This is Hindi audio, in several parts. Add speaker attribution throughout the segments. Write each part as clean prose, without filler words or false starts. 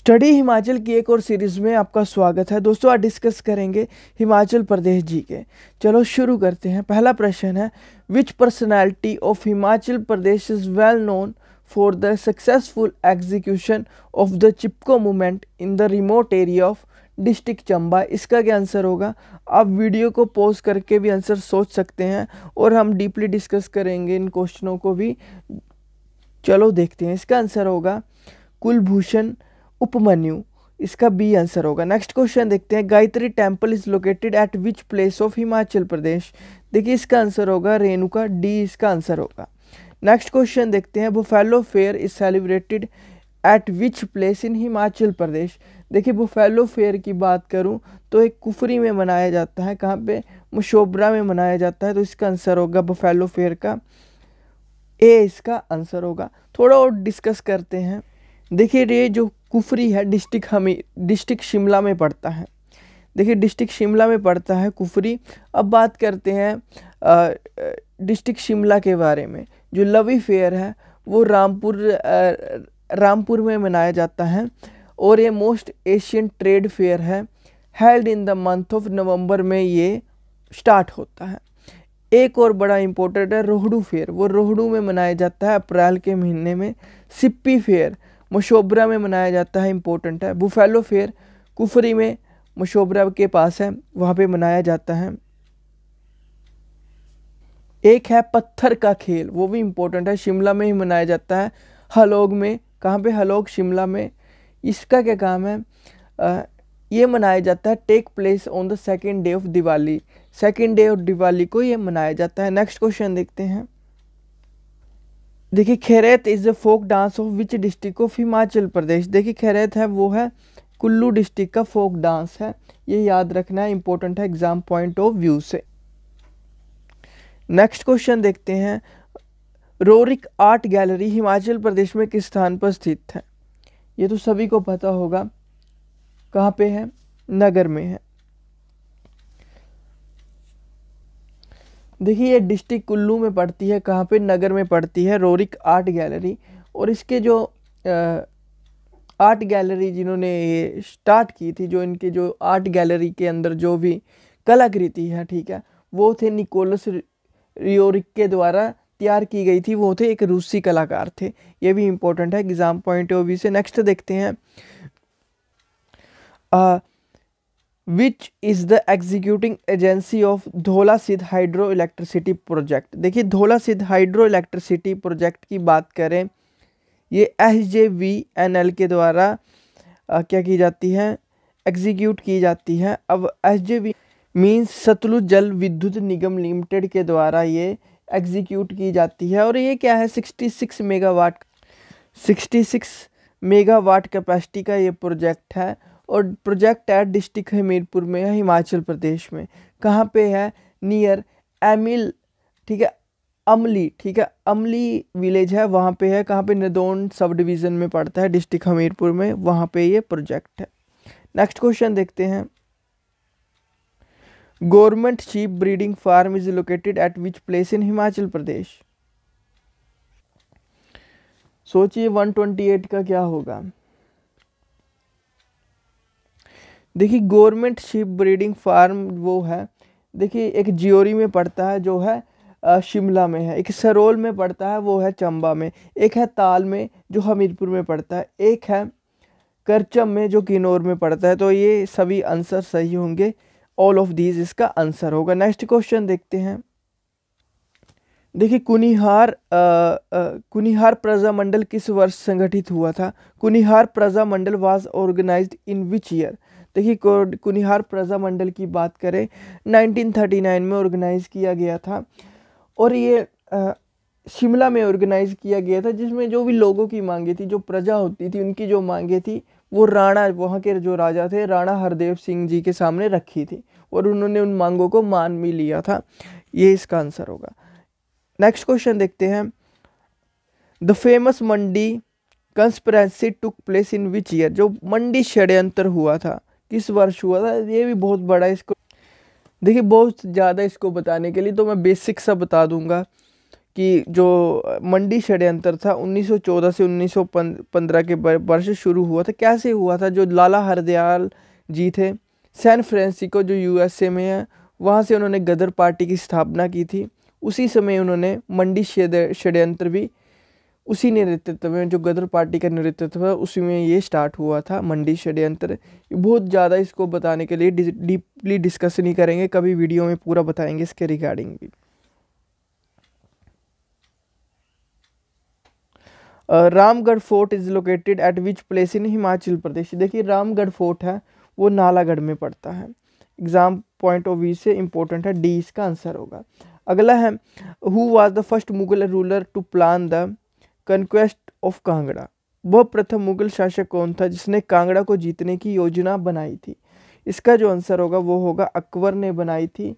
Speaker 1: स्टडी हिमाचल की एक और सीरीज में आपका स्वागत है। दोस्तों आज डिस्कस करेंगे हिमाचल प्रदेश जी के। चलो शुरू करते हैं। पहला प्रश्न है, which personality of Himachal Pradesh is well known for the successful execution of the Chipko movement in the remote area of district Chamba. इसका क्या आंसर होगा? आप वीडियो को पॉज करके भी आंसर सोच सकते हैं और हम डीपली डिस्कस करेंगे इन क्वेश्चनों को भी। चलो देखते हैं। इसका आंसर होगा कुलभूषण उपमन्यु। इसका बी आंसर होगा। नेक्स्ट क्वेश्चन देखते हैं, Gayatri temple is located at which place of Himachal Pradesh. देखिए इसका आंसर होगा रेणुका, डी इसका आंसर होगा। नेक्स्ट क्वेश्चन देखते हैं, buffalo fair is celebrated at which place in Himachal Pradesh. देखिए बुफेलो फेयर की बात करूं तो एक कुफरी में मनाया जाता है। कहाँ पे? मशोबरा में मनाया जाता है। तो इसका आंसर होगा बुफेलो फेयर का ए इसका आंसर होगा। थोड़ा और डिस्कस करते हैं। देखिए ये जो कुफरी है डिस्ट्रिक्ट शिमला में पड़ता है। देखिए डिस्ट्रिक्ट शिमला में पड़ता है कुफरी। अब बात करते हैं डिस्ट्रिक्ट शिमला के बारे में। जो लवी फेयर है वो रामपुर में मनाया जाता है और ये मोस्ट एशियन ट्रेड फेयर है। Held in the month of November में ये स्टार्ट होता है। एक और बड़ा इंपॉर्टेंट है रोहडू फेयर, वो रोहडू में मनाया जाता है अप्रैल के महीने में। सिप्पी फेयर मशोबरा में मनाया जाता है, इंपॉर्टेंट है। बुफेलो फेयर कुफरी में मशोबरा के पास है, वहाँ पे मनाया जाता है। एक है पत्थर का खेल, वो भी इंपॉर्टेंट है, शिमला में ही मनाया जाता है, हलोग में। कहाँ पे? हलोग शिमला में। इसका क्या काम है? ये मनाया जाता है take place on the second day of Diwali. Second day of Diwali को ये मनाया जाता है। नेक्स्ट क्वेश्चन देखते हैं। देखिए Khairait is the folk dance of which district of Himachal Pradesh. देखिए खैरैत है वो है कुल्लू डिस्ट्रिक्ट का फोक डांस है, ये याद रखना है, इंपॉर्टेंट है एग्जाम पॉइंट ऑफ व्यू से। नेक्स्ट क्वेश्चन देखते हैं, Roerich art gallery Himachal Pradesh में किस स्थान पर स्थित है? ये तो सभी को पता होगा। कहाँ पे है? नगर में है। देखिए ये डिस्ट्रिक्ट कुल्लू में पड़ती है। कहाँ पे? नगर में पड़ती है रोरिक आर्ट गैलरी। और इसके जो आर्ट गैलरी जिन्होंने ये स्टार्ट की थी, जो इनके जो आर्ट गैलरी के अंदर जो भी कलाकृति है, ठीक है, वो थे निकोलस रियोरिक के द्वारा तैयार की गई थी। वो थे एक रूसी कलाकार थे। ये भी इंपॉर्टेंट है एग्जाम पॉइंट ऑफ व्यू से। नेक्स्ट देखते हैं, which is the executing agency of Dhaula सिद्ध हाइड्रो इलेक्ट्रिसिटी प्रोजेक्ट। देखिए धौला सिद्ध हाइड्रो इलेक्ट्रिसिटी प्रोजेक्ट की बात करें, ये SJVNL के द्वारा क्या की जाती है? एग्जीक्यूट की जाती है। अब SJV मीन्स सतलुज जल विद्युत निगम लिमिटेड के द्वारा ये एग्जीक्यूट की जाती है। और ये क्या है? 66 मेगावाट कैपेसिटी का ये प्रोजेक्ट है। और प्रोजेक्ट है डिस्ट्रिक्ट हमीरपुर में है, हिमाचल प्रदेश में। कहाँ पे है? नियर एमिल, ठीक है, अमली, ठीक है, अमली विलेज है, वहाँ पे है। कहाँ पे? नदौन सब डिवीज़न में पड़ता है, डिस्ट्रिक्ट हमीरपुर में, वहाँ पे ये प्रोजेक्ट है। नेक्स्ट क्वेश्चन देखते हैं, government sheep breeding farm is located at which place in Himachal Pradesh. सोचिए 128 का क्या होगा? देखिए गवर्नमेंट शीप ब्रीडिंग फार्म वो है, देखिए एक जियोरी में पड़ता है जो है शिमला में है, एक सरोल में पड़ता है वो है चंबा में, एक है ताल में जो हमीरपुर में पड़ता है, एक है करचम में जो किन्नौर में पड़ता है। तो ये सभी आंसर सही होंगे, ऑल ऑफ दीज इसका आंसर होगा। नेक्स्ट क्वेश्चन देखते हैं। देखिए कुनिहार प्रजामंडल किस वर्ष संगठित हुआ था? Kunihar Prajamandal was organized in which year. देखिए कुनिहार प्रजामंडल की बात करें 1939 में ऑर्गेनाइज किया गया था। और ये शिमला में ऑर्गेनाइज किया गया था, जिसमें जो भी लोगों की मांगे थी, जो प्रजा होती थी, उनकी जो मांगे थी, वो राणा, वहाँ के जो राजा थे, राणा हरदेव सिंह जी के सामने रखी थी और उन्होंने उन मांगों को मान भी लिया था। ये इसका आंसर होगा। नेक्स्ट क्वेश्चन देखते हैं, the famous Mandi conspiracy took place in which year. जो मंडी षड्यंत्र हुआ था किस वर्ष हुआ था? ये भी बहुत बड़ा, इसको देखिए बहुत ज़्यादा इसको बताने के लिए तो मैं बेसिक सा बता दूंगा कि जो मंडी षड्यंत्र था 1914 से 1915 के वर्ष शुरू हुआ था। कैसे हुआ था? जो लाला हरदयाल जी थे, सैन फ्रांसिस्को जो यूएसए में है, वहाँ से उन्होंने गदर पार्टी की स्थापना की थी। उसी समय उन्होंने मंडी षड्यंत्र भी उसी नेतृत्व में, जो गदर पार्टी का नेतृत्व है, उसी में ये स्टार्ट हुआ था मंडी षड्यंत्र। बहुत ज़्यादा इसको बताने के लिए डीपली डिस्कस नहीं करेंगे, कभी वीडियो में पूरा बताएंगे इसके रिगार्डिंग भी। Ramgarh fort is located at which place in Himachal Pradesh. देखिए रामगढ़ फोर्ट है वो नालागढ़ में पड़ता है। एग्जाम पॉइंट ऑफ व्यू से इंपॉर्टेंट है, डी इसका आंसर होगा। अगला है who was the first Mughal ruler to plan the conquest of Kangra. वह प्रथम मुगल शासक कौन था जिसने कांगड़ा को जीतने की योजना बनाई थी? इसका जो आंसर होगा वो होगा अकबर ने बनाई थी।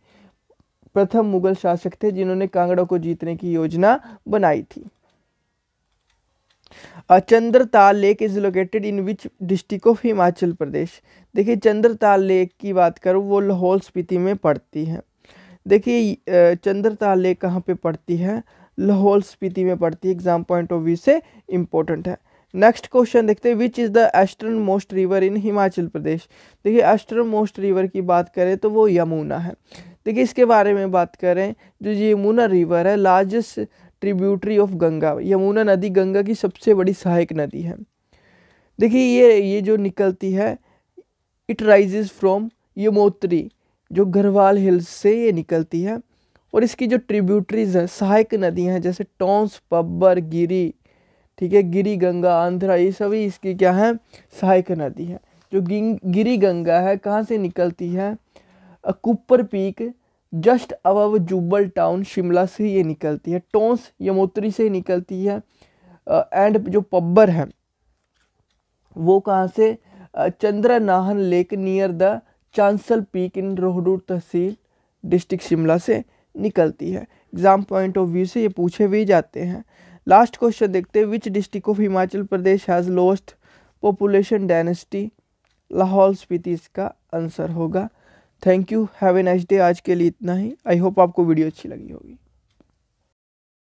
Speaker 1: प्रथम मुगल शासक थे जिन्होंने कांगड़ा को जीतने की योजना बनाई थी। Chandratal lake is located in which district of Himachal Pradesh. देखिए चंद्रताल लेक की बात करूँ वो लाहौल स्पीति में पड़ती है। देखिए चंद्रताल लेक कहाँ पे पड़ती है? लाहौल स्पीति में पड़ती है। एग्जाम पॉइंट ऑफ व्यू से इंपॉर्टेंट है। नेक्स्ट क्वेश्चन देखते हैं, which is the eastern most river in Himachal Pradesh. देखिए ईस्टर्न मोस्ट रिवर की बात करें तो वो यमुना है। देखिए इसके बारे में बात करें, जो यमुना रिवर है largest tributary of Ganga. Yamuna नदी गंगा की सबसे बड़ी सहायक नदी है। देखिए ये जो निकलती है, इट राइजेज फ्रॉम यमोत्री, जो गढ़वाल हिल्स से ये निकलती है। और इसकी जो ट्रिब्यूटरीज है, सहायक नदियाँ हैं, जैसे टॉन्स, पब्बर, गिरी, ठीक है, गिरी गंगा, आंध्रा, ये सभी इसकी क्या है? सहायक नदी है। जो गिरी गंगा है कहाँ से निकलती है? Kuppar peak just above Jubbal town Shimla से ये निकलती है। टॉन्स यमोत्री से निकलती है। एंड जो पब्बर है वो कहाँ से? Chandranahan lake near the Chansal peak in Rohru tehsil district Shimla से निकलती है। एग्जाम पॉइंट ऑफ व्यू से ये पूछे भी जाते हैं। लास्ट क्वेश्चन देखते हैं, विच district of Himachal Pradesh has lost population density? Lahaul Spiti इसका आंसर होगा। Thank you, have a nice day. आज के लिए इतना ही। आई होप आपको वीडियो अच्छी लगी होगी।